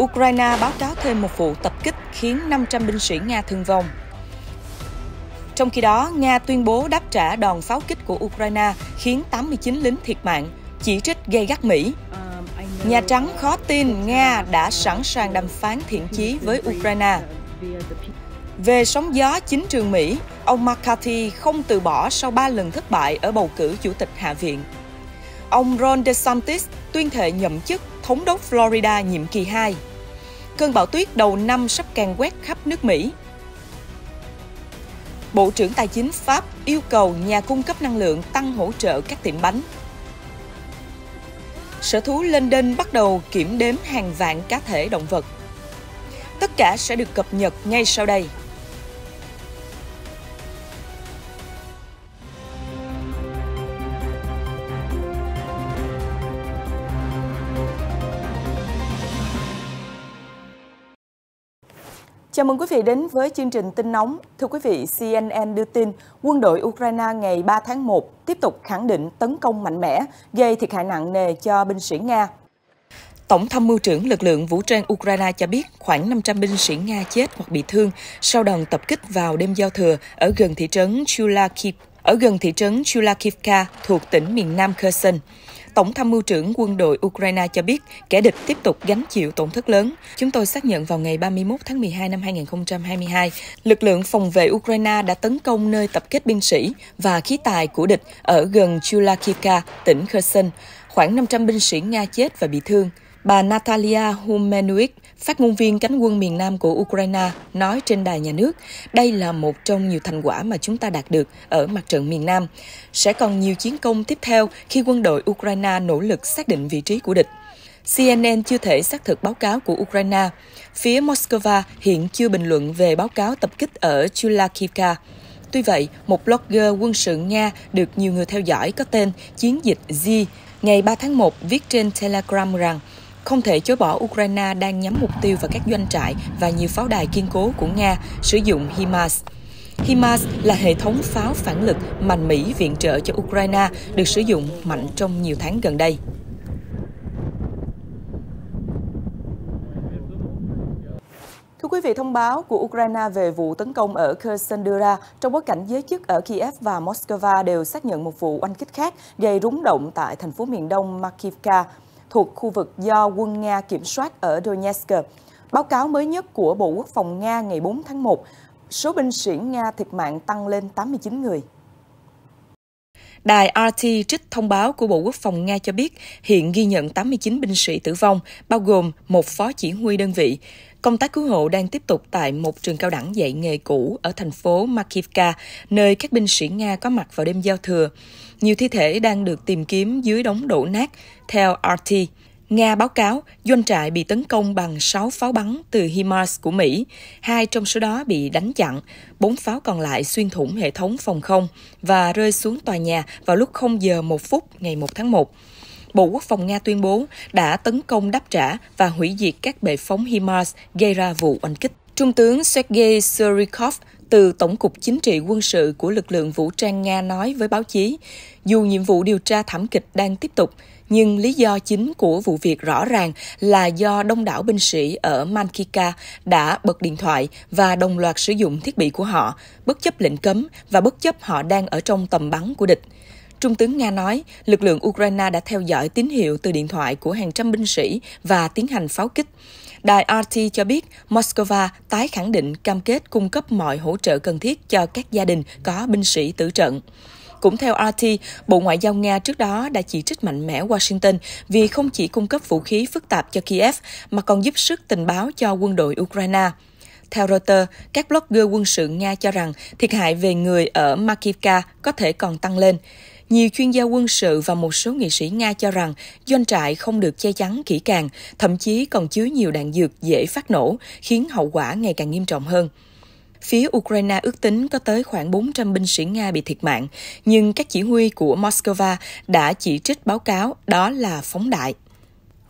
Ukraine báo cáo thêm một vụ tập kích khiến 500 binh sĩ Nga thương vong. Trong khi đó, Nga tuyên bố đáp trả đòn pháo kích của Ukraine khiến 89 lính thiệt mạng, chỉ trích gay gắt Mỹ. Nhà Trắng khó tin Nga đã sẵn sàng đàm phán thiện chí với Ukraine. Về sóng gió chính trường Mỹ, ông McCarthy không từ bỏ sau 3 lần thất bại ở bầu cử chủ tịch Hạ viện. Ông Ron DeSantis tuyên thệ nhậm chức thống đốc Florida nhiệm kỳ 2. Cơn bão tuyết đầu năm sắp càn quét khắp nước Mỹ. Bộ trưởng Tài chính Pháp yêu cầu nhà cung cấp năng lượng tăng hỗ trợ các tiệm bánh. Sở thú London bắt đầu kiểm đếm hàng vạn cá thể động vật. Tất cả sẽ được cập nhật ngay sau đây. Chào mừng quý vị đến với chương trình tin nóng. Thưa quý vị, CNN đưa tin quân đội Ukraine ngày 3 tháng 1 tiếp tục khẳng định tấn công mạnh mẽ, gây thiệt hại nặng nề cho binh sĩ Nga. Tổng tham mưu trưởng lực lượng vũ trang Ukraine cho biết khoảng 500 binh sĩ Nga chết hoặc bị thương sau đòn tập kích vào đêm giao thừa ở gần thị trấn Chulakivka thuộc tỉnh miền Nam Kherson. Tổng tham mưu trưởng quân đội Ukraine cho biết kẻ địch tiếp tục gánh chịu tổn thất lớn. Chúng tôi xác nhận vào ngày 31 tháng 12 năm 2022, lực lượng phòng vệ Ukraine đã tấn công nơi tập kết binh sĩ và khí tài của địch ở gần Chulakivka, tỉnh Kherson. Khoảng 500 binh sĩ Nga chết và bị thương. Bà Natalia Humenuik, phát ngôn viên cánh quân miền Nam của Ukraine, nói trên đài nhà nước, đây là một trong nhiều thành quả mà chúng ta đạt được ở mặt trận miền Nam. Sẽ còn nhiều chiến công tiếp theo khi quân đội Ukraine nỗ lực xác định vị trí của địch. CNN chưa thể xác thực báo cáo của Ukraine. Phía Moscow hiện chưa bình luận về báo cáo tập kích ở Chulakivka. Tuy vậy, một blogger quân sự Nga được nhiều người theo dõi có tên Chiến dịch Z ngày 3 tháng 1 viết trên Telegram rằng không thể chối bỏ Ukraine đang nhắm mục tiêu vào các doanh trại và nhiều pháo đài kiên cố của Nga sử dụng HIMARS. HIMARS là hệ thống pháo phản lực mà Mỹ viện trợ cho Ukraine được sử dụng mạnh trong nhiều tháng gần đây. Thưa quý vị, thông báo của Ukraine về vụ tấn công ở Kherson đưa ra trong bối cảnh giới chức ở Kiev và Moscow đều xác nhận một vụ oanh kích khác gây rúng động tại thành phố miền đông Makivka, thuộc khu vực do quân Nga kiểm soát ở Donetsk. Báo cáo mới nhất của Bộ Quốc phòng Nga ngày 4 tháng 1, số binh sĩ Nga thiệt mạng tăng lên 89 người. Đài RT trích thông báo của Bộ Quốc phòng Nga cho biết hiện ghi nhận 89 binh sĩ tử vong, bao gồm một phó chỉ huy đơn vị. Công tác cứu hộ đang tiếp tục tại một trường cao đẳng dạy nghề cũ ở thành phố Makivka, nơi các binh sĩ Nga có mặt vào đêm giao thừa. Nhiều thi thể đang được tìm kiếm dưới đống đổ nát, theo RT. Nga báo cáo doanh trại bị tấn công bằng 6 pháo bắn từ HIMARS của Mỹ, 2 trong số đó bị đánh chặn, 4 pháo còn lại xuyên thủng hệ thống phòng không và rơi xuống tòa nhà vào lúc 0 giờ 1 phút ngày 1 tháng 1. Bộ Quốc phòng Nga tuyên bố đã tấn công đáp trả và hủy diệt các bệ phóng HIMARS gây ra vụ oanh kích. Trung tướng Sergei Surikov từ Tổng cục Chính trị quân sự của lực lượng vũ trang Nga nói với báo chí, dù nhiệm vụ điều tra thảm kịch đang tiếp tục, nhưng lý do chính của vụ việc rõ ràng là do đông đảo binh sĩ ở Mankivka đã bật điện thoại và đồng loạt sử dụng thiết bị của họ, bất chấp lệnh cấm và bất chấp họ đang ở trong tầm bắn của địch. Trung tướng Nga nói, lực lượng Ukraine đã theo dõi tín hiệu từ điện thoại của hàng trăm binh sĩ và tiến hành pháo kích. Đài RT cho biết Moscow tái khẳng định cam kết cung cấp mọi hỗ trợ cần thiết cho các gia đình có binh sĩ tử trận. Cũng theo RT, Bộ Ngoại giao Nga trước đó đã chỉ trích mạnh mẽ Washington vì không chỉ cung cấp vũ khí phức tạp cho Kiev mà còn giúp sức tình báo cho quân đội Ukraine. Theo Reuters, các blogger quân sự Nga cho rằng thiệt hại về người ở Makivka có thể còn tăng lên. Nhiều chuyên gia quân sự và một số nghị sĩ Nga cho rằng doanh trại không được che chắn kỹ càng, thậm chí còn chứa nhiều đạn dược dễ phát nổ, khiến hậu quả ngày càng nghiêm trọng hơn. Phía Ukraine ước tính có tới khoảng 400 binh sĩ Nga bị thiệt mạng, nhưng các chỉ huy của Moscow đã chỉ trích báo cáo đó là phóng đại.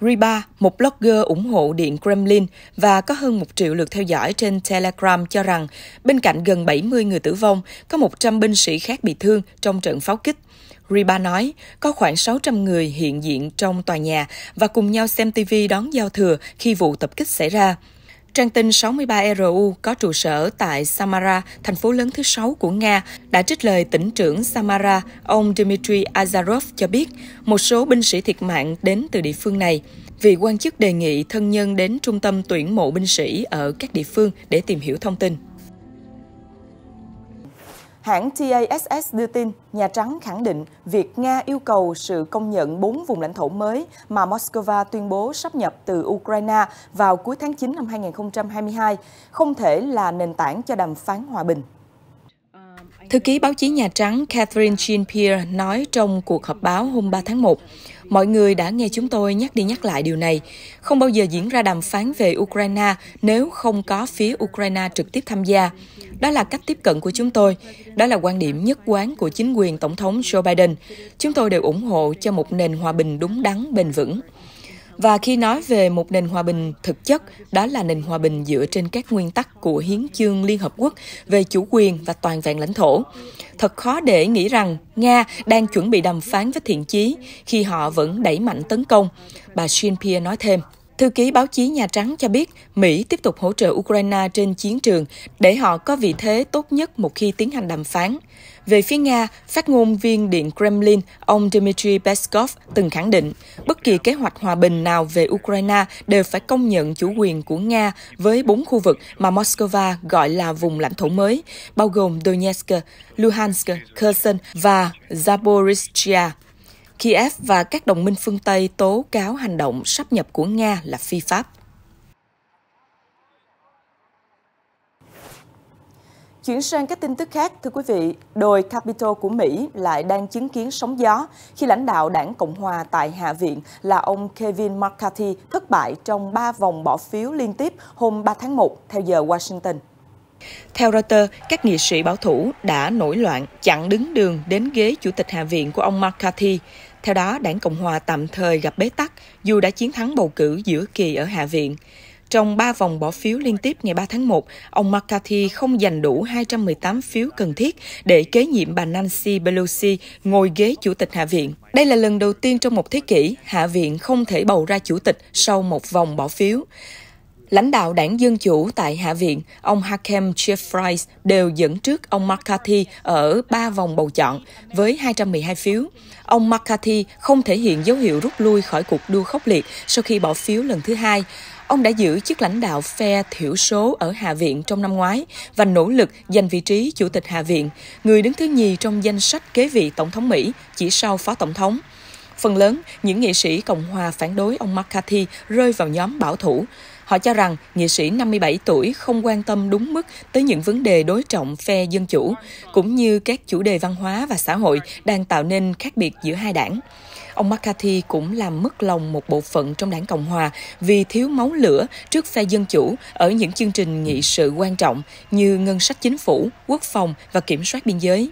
Ryba, một blogger ủng hộ Điện Kremlin và có hơn 1 triệu lượt theo dõi trên Telegram cho rằng bên cạnh gần 70 người tử vong, có 100 binh sĩ khác bị thương trong trận pháo kích. Riba nói có khoảng 600 người hiện diện trong tòa nhà và cùng nhau xem TV đón giao thừa khi vụ tập kích xảy ra. Trang tin 63RU có trụ sở tại Samara, thành phố lớn thứ 6 của Nga, đã trích lời tỉnh trưởng Samara, ông Dmitry Azarov cho biết một số binh sĩ thiệt mạng đến từ địa phương này. Vị quan chức đề nghị thân nhân đến trung tâm tuyển mộ binh sĩ ở các địa phương để tìm hiểu thông tin. Hãng TASS đưa tin, Nhà Trắng khẳng định việc Nga yêu cầu sự công nhận 4 vùng lãnh thổ mới mà Moscow tuyên bố sáp nhập từ Ukraine vào cuối tháng 9 năm 2022 không thể là nền tảng cho đàm phán hòa bình. Thư ký báo chí Nhà Trắng Catherine Jean-Pierre nói trong cuộc họp báo hôm 3 tháng 1, mọi người đã nghe chúng tôi nhắc đi nhắc lại điều này. Không bao giờ diễn ra đàm phán về Ukraine nếu không có phía Ukraine trực tiếp tham gia. Đó là cách tiếp cận của chúng tôi. Đó là quan điểm nhất quán của chính quyền Tổng thống Joe Biden. Chúng tôi đều ủng hộ cho một nền hòa bình đúng đắn, bền vững. Và khi nói về một nền hòa bình thực chất, đó là nền hòa bình dựa trên các nguyên tắc của Hiến chương Liên Hợp Quốc về chủ quyền và toàn vẹn lãnh thổ. Thật khó để nghĩ rằng Nga đang chuẩn bị đàm phán với thiện chí khi họ vẫn đẩy mạnh tấn công, bà Jean-Pierre nói thêm. Thư ký báo chí Nhà Trắng cho biết Mỹ tiếp tục hỗ trợ Ukraine trên chiến trường để họ có vị thế tốt nhất một khi tiến hành đàm phán. Về phía Nga, phát ngôn viên Điện Kremlin, ông Dmitry Peskov từng khẳng định bất kỳ kế hoạch hòa bình nào về Ukraine đều phải công nhận chủ quyền của Nga với 4 khu vực mà Moscow gọi là vùng lãnh thổ mới, bao gồm Donetsk, Luhansk, Kherson và Zaporizhzhia. Kiev và các đồng minh phương Tây tố cáo hành động sáp nhập của Nga là phi pháp. Chuyển sang các tin tức khác, thưa quý vị, đồi Capitol của Mỹ lại đang chứng kiến sóng gió khi lãnh đạo đảng Cộng hòa tại Hạ viện là ông Kevin McCarthy thất bại trong 3 vòng bỏ phiếu liên tiếp hôm 3 tháng 1 theo giờ Washington. Theo Reuters, các nghị sĩ bảo thủ đã nổi loạn chặn đứng đường đến ghế chủ tịch Hạ viện của ông McCarthy. Theo đó, đảng Cộng hòa tạm thời gặp bế tắc dù đã chiến thắng bầu cử giữa kỳ ở Hạ viện. Trong 3 vòng bỏ phiếu liên tiếp ngày 3 tháng 1, ông McCarthy không giành đủ 218 phiếu cần thiết để kế nhiệm bà Nancy Pelosi ngồi ghế chủ tịch Hạ viện. Đây là lần đầu tiên trong một thế kỷ, Hạ viện không thể bầu ra chủ tịch sau một vòng bỏ phiếu. Lãnh đạo đảng Dân Chủ tại Hạ viện, ông Hakeem Jeffries đều dẫn trước ông McCarthy ở 3 vòng bầu chọn với 212 phiếu. Ông McCarthy không thể hiện dấu hiệu rút lui khỏi cuộc đua khốc liệt sau khi bỏ phiếu lần thứ 2. Ông đã giữ chức lãnh đạo phe thiểu số ở Hạ viện trong năm ngoái và nỗ lực giành vị trí chủ tịch Hạ viện, người đứng thứ nhì trong danh sách kế vị Tổng thống Mỹ, chỉ sau Phó Tổng thống. Phần lớn, những nghị sĩ Cộng hòa phản đối ông McCarthy rơi vào nhóm bảo thủ. Họ cho rằng nghị sĩ 57 tuổi không quan tâm đúng mức tới những vấn đề đối trọng phe Dân Chủ, cũng như các chủ đề văn hóa và xã hội đang tạo nên khác biệt giữa hai đảng. Ông McCarthy cũng làm mất lòng một bộ phận trong đảng Cộng hòa vì thiếu máu lửa trước phe Dân Chủ ở những chương trình nghị sự quan trọng như ngân sách chính phủ, quốc phòng và kiểm soát biên giới.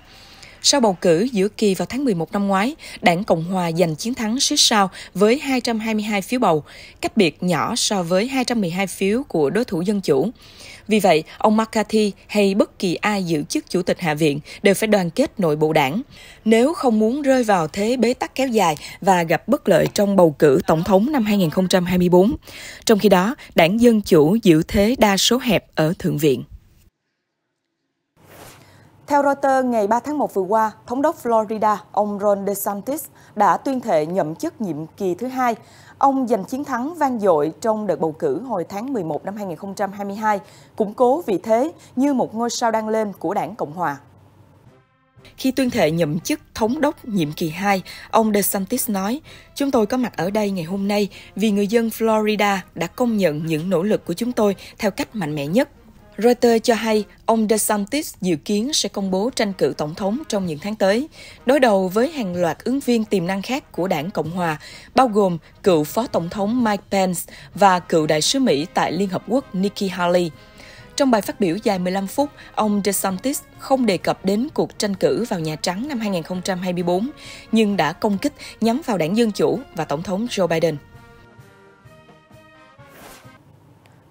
Sau bầu cử giữa kỳ vào tháng 11 năm ngoái, đảng Cộng hòa giành chiến thắng xít sao với 222 phiếu bầu, cách biệt nhỏ so với 212 phiếu của đối thủ Dân Chủ. Vì vậy, ông McCarthy hay bất kỳ ai giữ chức chủ tịch Hạ viện đều phải đoàn kết nội bộ đảng, nếu không muốn rơi vào thế bế tắc kéo dài và gặp bất lợi trong bầu cử tổng thống năm 2024. Trong khi đó, đảng Dân Chủ giữ thế đa số hẹp ở Thượng viện. Theo Reuters, ngày 3 tháng 1 vừa qua, Thống đốc Florida, ông Ron DeSantis đã tuyên thệ nhậm chức nhiệm kỳ thứ 2. Ông giành chiến thắng vang dội trong đợt bầu cử hồi tháng 11 năm 2022, củng cố vị thế như một ngôi sao đang lên của đảng Cộng hòa. Khi tuyên thệ nhậm chức Thống đốc nhiệm kỳ 2, ông DeSantis nói, chúng tôi có mặt ở đây ngày hôm nay vì người dân Florida đã công nhận những nỗ lực của chúng tôi theo cách mạnh mẽ nhất. Reuters cho hay ông DeSantis dự kiến sẽ công bố tranh cử tổng thống trong những tháng tới, đối đầu với hàng loạt ứng viên tiềm năng khác của đảng Cộng hòa, bao gồm cựu Phó Tổng thống Mike Pence và cựu đại sứ Mỹ tại Liên Hợp Quốc Nikki Haley. Trong bài phát biểu dài 15 phút, ông DeSantis không đề cập đến cuộc tranh cử vào Nhà Trắng năm 2024, nhưng đã công kích nhắm vào đảng Dân Chủ và Tổng thống Joe Biden.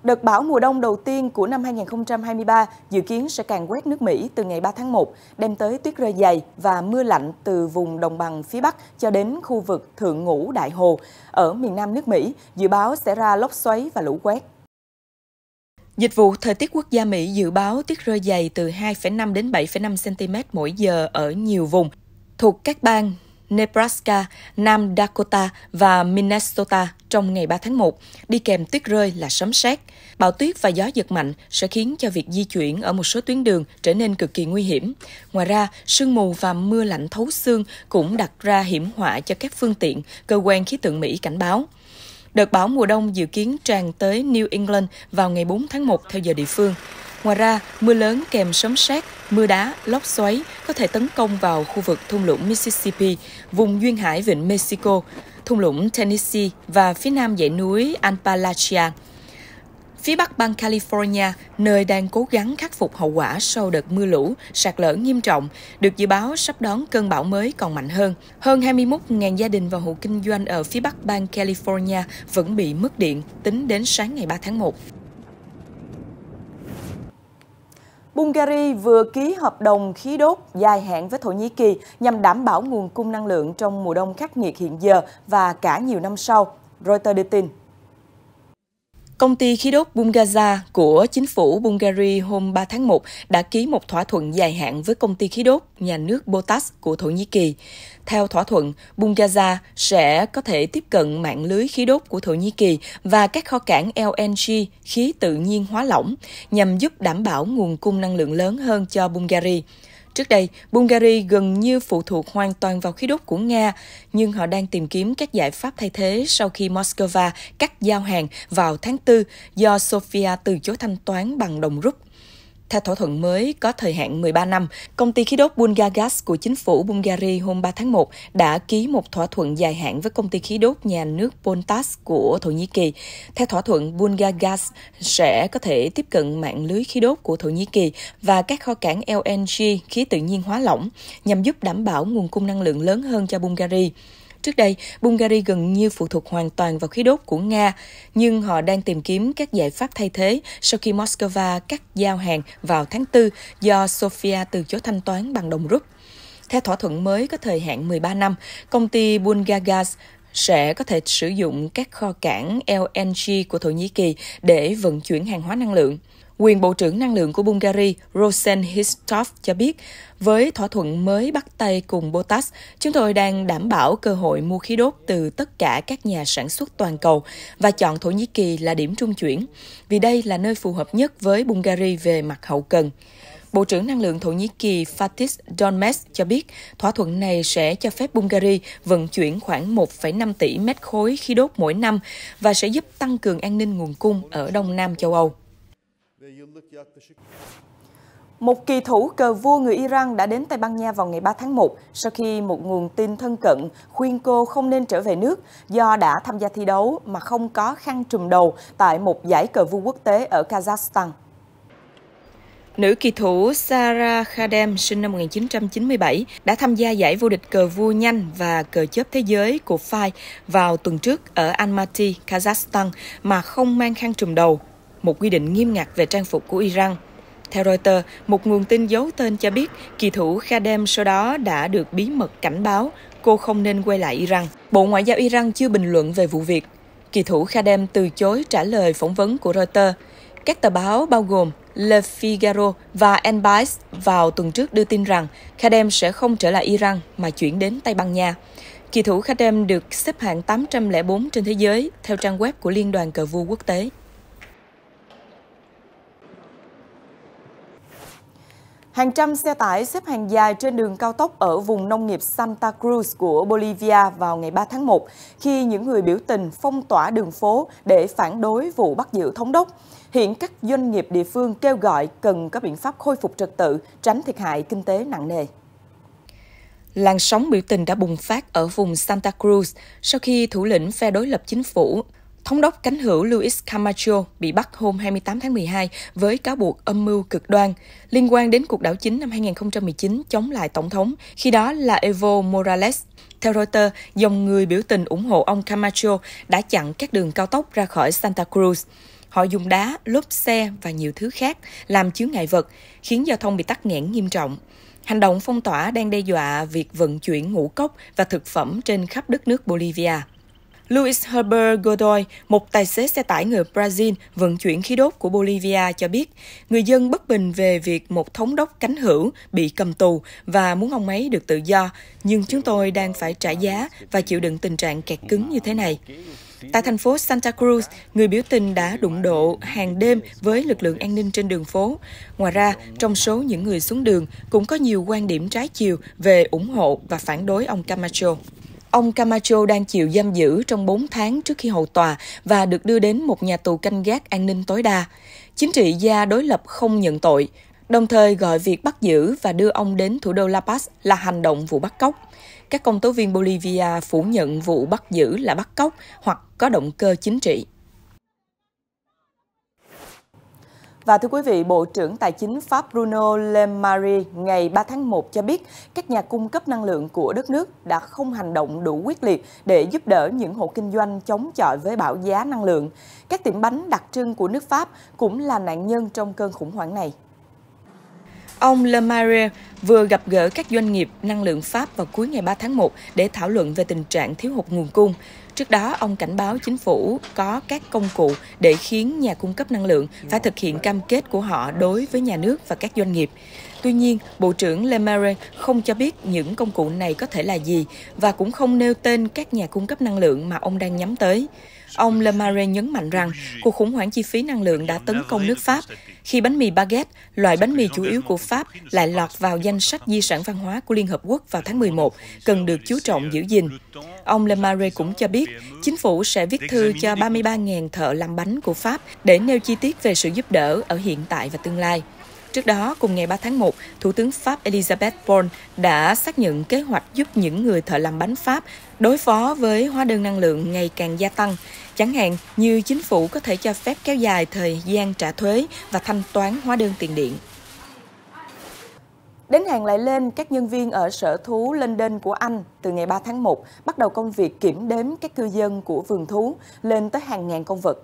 Đợt bão mùa đông đầu tiên của năm 2023 dự kiến sẽ càn quét nước Mỹ từ ngày 3 tháng 1, đem tới tuyết rơi dày và mưa lạnh từ vùng đồng bằng phía Bắc cho đến khu vực Thượng Ngũ Đại Hồ. Ở miền Nam nước Mỹ, dự báo sẽ ra lốc xoáy và lũ quét. Dịch vụ Thời tiết Quốc gia Mỹ dự báo tuyết rơi dày từ 2,5 đến 7,5 cm mỗi giờ ở nhiều vùng thuộc các bang Nebraska, Nam Dakota và Minnesota trong ngày 3 tháng 1, đi kèm tuyết rơi là sấm sét. Bão tuyết và gió giật mạnh sẽ khiến cho việc di chuyển ở một số tuyến đường trở nên cực kỳ nguy hiểm. Ngoài ra, sương mù và mưa lạnh thấu xương cũng đặt ra hiểm họa cho các phương tiện, cơ quan khí tượng Mỹ cảnh báo. Đợt bão mùa đông dự kiến tràn tới New England vào ngày 4 tháng 1 theo giờ địa phương. Ngoài ra, mưa lớn kèm sấm sét, mưa đá, lốc xoáy có thể tấn công vào khu vực thung lũng Mississippi, vùng duyên hải vịnh Mexico, thung lũng Tennessee và phía nam dãy núi Appalachia. Phía bắc bang California, nơi đang cố gắng khắc phục hậu quả sau đợt mưa lũ, sạt lở nghiêm trọng, được dự báo sắp đón cơn bão mới còn mạnh hơn. Hơn 21.000 gia đình và hộ kinh doanh ở phía bắc bang California vẫn bị mất điện tính đến sáng ngày 3 tháng 1. Bulgaria vừa ký hợp đồng khí đốt dài hạn với Thổ Nhĩ Kỳ nhằm đảm bảo nguồn cung năng lượng trong mùa đông khắc nghiệt hiện giờ và cả nhiều năm sau, Reuters đưa tin. Công ty khí đốt Bulgaria của chính phủ Bulgaria hôm 3 tháng 1 đã ký một thỏa thuận dài hạn với công ty khí đốt nhà nước Botas của Thổ Nhĩ Kỳ. Theo thỏa thuận, Bulgaria sẽ có thể tiếp cận mạng lưới khí đốt của Thổ Nhĩ Kỳ và các kho cảng LNG, khí tự nhiên hóa lỏng, nhằm giúp đảm bảo nguồn cung năng lượng lớn hơn cho Bulgaria. Trước đây, Bulgaria gần như phụ thuộc hoàn toàn vào khí đốt của Nga, nhưng họ đang tìm kiếm các giải pháp thay thế sau khi Moscow cắt giao hàng vào tháng 4 do Sofia từ chối thanh toán bằng đồng rúp. Theo thỏa thuận mới có thời hạn 13 năm, công ty khí đốt Bulgargas của chính phủ Bulgaria hôm 3 tháng 1 đã ký một thỏa thuận dài hạn với công ty khí đốt nhà nước Bontas của Thổ Nhĩ Kỳ. Theo thỏa thuận, Bulgargas sẽ có thể tiếp cận mạng lưới khí đốt của Thổ Nhĩ Kỳ và các kho cảng LNG, khí tự nhiên hóa lỏng, nhằm giúp đảm bảo nguồn cung năng lượng lớn hơn cho Bulgaria. Trước đây, Bulgaria gần như phụ thuộc hoàn toàn vào khí đốt của Nga, nhưng họ đang tìm kiếm các giải pháp thay thế sau khi Moscow cắt giao hàng vào tháng 4 do Sofia từ chối thanh toán bằng đồng rúp. Theo thỏa thuận mới có thời hạn 13 năm, công ty Bulgargas sẽ có thể sử dụng các kho cảng LNG của Thổ Nhĩ Kỳ để vận chuyển hàng hóa năng lượng. Quyền Bộ trưởng Năng lượng của Bulgaria, Rosen Histov cho biết, với thỏa thuận mới bắt tay cùng Botas, chúng tôi đang đảm bảo cơ hội mua khí đốt từ tất cả các nhà sản xuất toàn cầu và chọn Thổ Nhĩ Kỳ là điểm trung chuyển, vì đây là nơi phù hợp nhất với Bulgaria về mặt hậu cần. Bộ trưởng Năng lượng Thổ Nhĩ Kỳ Fatih Donmez cho biết thỏa thuận này sẽ cho phép Bulgaria vận chuyển khoảng 1,5 tỷ mét khối khí đốt mỗi năm và sẽ giúp tăng cường an ninh nguồn cung ở Đông Nam châu Âu. Một kỳ thủ cờ vua người Iran đã đến Tây Ban Nha vào ngày 3 tháng 1 sau khi một nguồn tin thân cận khuyên cô không nên trở về nước do đã tham gia thi đấu mà không có khăn trùm đầu tại một giải cờ vua quốc tế ở Kazakhstan. Nữ kỳ thủ Sara Khadem sinh năm 1997 đã tham gia giải vô địch cờ vua nhanh và cờ chớp thế giới của FIDE vào tuần trước ở Almaty, Kazakhstan mà không mang khăn trùm đầu, một quy định nghiêm ngặt về trang phục của Iran. Theo Reuters, một nguồn tin giấu tên cho biết kỳ thủ Khadem sau đó đã được bí mật cảnh báo cô không nên quay lại Iran. Bộ Ngoại giao Iran chưa bình luận về vụ việc. Kỳ thủ Khadem từ chối trả lời phỏng vấn của Reuters. Các tờ báo bao gồm Le Figaro và El-Bais vào tuần trước đưa tin rằng Khadem sẽ không trở lại Iran mà chuyển đến Tây Ban Nha. Kỳ thủ Khadem được xếp hạng 804 trên thế giới theo trang web của Liên đoàn Cờ vua Quốc tế. Hàng trăm xe tải xếp hàng dài trên đường cao tốc ở vùng nông nghiệp Santa Cruz của Bolivia vào ngày 3 tháng 1 khi những người biểu tình phong tỏa đường phố để phản đối vụ bắt giữ thống đốc. Hiện các doanh nghiệp địa phương kêu gọi cần có biện pháp khôi phục trật tự, tránh thiệt hại kinh tế nặng nề. Làn sóng biểu tình đã bùng phát ở vùng Santa Cruz sau khi thủ lĩnh phe đối lập chính phủ, thống đốc cánh hữu Luis Camacho bị bắt hôm 28 tháng 12 với cáo buộc âm mưu cực đoan liên quan đến cuộc đảo chính năm 2019 chống lại tổng thống, khi đó là Evo Morales. Theo Reuters, dòng người biểu tình ủng hộ ông Camacho đã chặn các đường cao tốc ra khỏi Santa Cruz. Họ dùng đá, lốp xe và nhiều thứ khác làm chướng ngại vật, khiến giao thông bị tắc nghẽn nghiêm trọng. Hành động phong tỏa đang đe dọa việc vận chuyển ngũ cốc và thực phẩm trên khắp đất nước Bolivia. Luis Herbert Godoy, một tài xế xe tải người Brazil vận chuyển khí đốt của Bolivia cho biết, người dân bất bình về việc một thống đốc cánh hữu bị cầm tù và muốn ông ấy được tự do, nhưng chúng tôi đang phải trả giá và chịu đựng tình trạng kẹt cứng như thế này. Tại thành phố Santa Cruz, người biểu tình đã đụng độ hàng đêm với lực lượng an ninh trên đường phố. Ngoài ra, trong số những người xuống đường cũng có nhiều quan điểm trái chiều về ủng hộ và phản đối ông Camacho. Ông Camacho đang chịu giam giữ trong 4 tháng trước khi hầu tòa và được đưa đến một nhà tù canh gác an ninh tối đa. Chính trị gia đối lập không nhận tội, đồng thời gọi việc bắt giữ và đưa ông đến thủ đô La Paz là hành động vụ bắt cóc. Các công tố viên Bolivia phủ nhận vụ bắt giữ là bắt cóc hoặc có động cơ chính trị. Và thưa quý vị, Bộ trưởng Tài chính Pháp Bruno Le Maire ngày 3 tháng 1 cho biết các nhà cung cấp năng lượng của đất nước đã không hành động đủ quyết liệt để giúp đỡ những hộ kinh doanh chống chọi với bão giá năng lượng. Các tiệm bánh đặc trưng của nước Pháp cũng là nạn nhân trong cơn khủng hoảng này. Ông Le Maire vừa gặp gỡ các doanh nghiệp năng lượng Pháp vào cuối ngày 3 tháng 1 để thảo luận về tình trạng thiếu hụt nguồn cung. Trước đó, ông cảnh báo chính phủ có các công cụ để khiến nhà cung cấp năng lượng phải thực hiện cam kết của họ đối với nhà nước và các doanh nghiệp. Tuy nhiên, Bộ trưởng Le Maire không cho biết những công cụ này có thể là gì và cũng không nêu tên các nhà cung cấp năng lượng mà ông đang nhắm tới. Ông Le Maire nhấn mạnh rằng cuộc khủng hoảng chi phí năng lượng đã tấn công nước Pháp khi bánh mì baguette, loại bánh mì chủ yếu của Pháp, lại lọt vào danh sách di sản văn hóa của Liên Hợp Quốc vào tháng 11, cần được chú trọng giữ gìn. Ông Le Maire cũng cho biết chính phủ sẽ viết thư cho 33.000 thợ làm bánh của Pháp để nêu chi tiết về sự giúp đỡ ở hiện tại và tương lai. Trước đó, cùng ngày 3 tháng 1, Thủ tướng Pháp Elisabeth Borne đã xác nhận kế hoạch giúp những người thợ làm bánh Pháp đối phó với hóa đơn năng lượng ngày càng gia tăng. Chẳng hạn như chính phủ có thể cho phép kéo dài thời gian trả thuế và thanh toán hóa đơn tiền điện. Đến hàng lại lên, các nhân viên ở sở thú London của Anh từ ngày 3 tháng 1 bắt đầu công việc kiểm đếm các cư dân của vườn thú lên tới hàng ngàn con vật.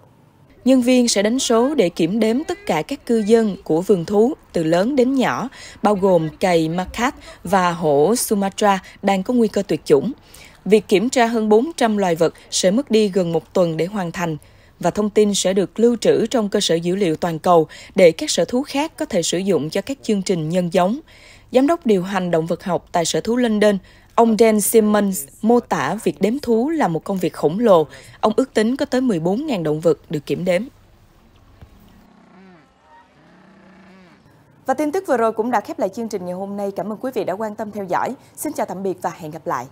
Nhân viên sẽ đánh số để kiểm đếm tất cả các cư dân của vườn thú từ lớn đến nhỏ, bao gồm cầy macaque và hổ Sumatra đang có nguy cơ tuyệt chủng. Việc kiểm tra hơn 400 loài vật sẽ mất đi gần 1 tuần để hoàn thành, và thông tin sẽ được lưu trữ trong cơ sở dữ liệu toàn cầu để các sở thú khác có thể sử dụng cho các chương trình nhân giống. Giám đốc điều hành động vật học tại sở thú London, ông Dan Simmons mô tả việc đếm thú là một công việc khổng lồ. Ông ước tính có tới 14.000 động vật được kiểm đếm. Và tin tức vừa rồi cũng đã khép lại chương trình ngày hôm nay. Cảm ơn quý vị đã quan tâm theo dõi. Xin chào tạm biệt và hẹn gặp lại.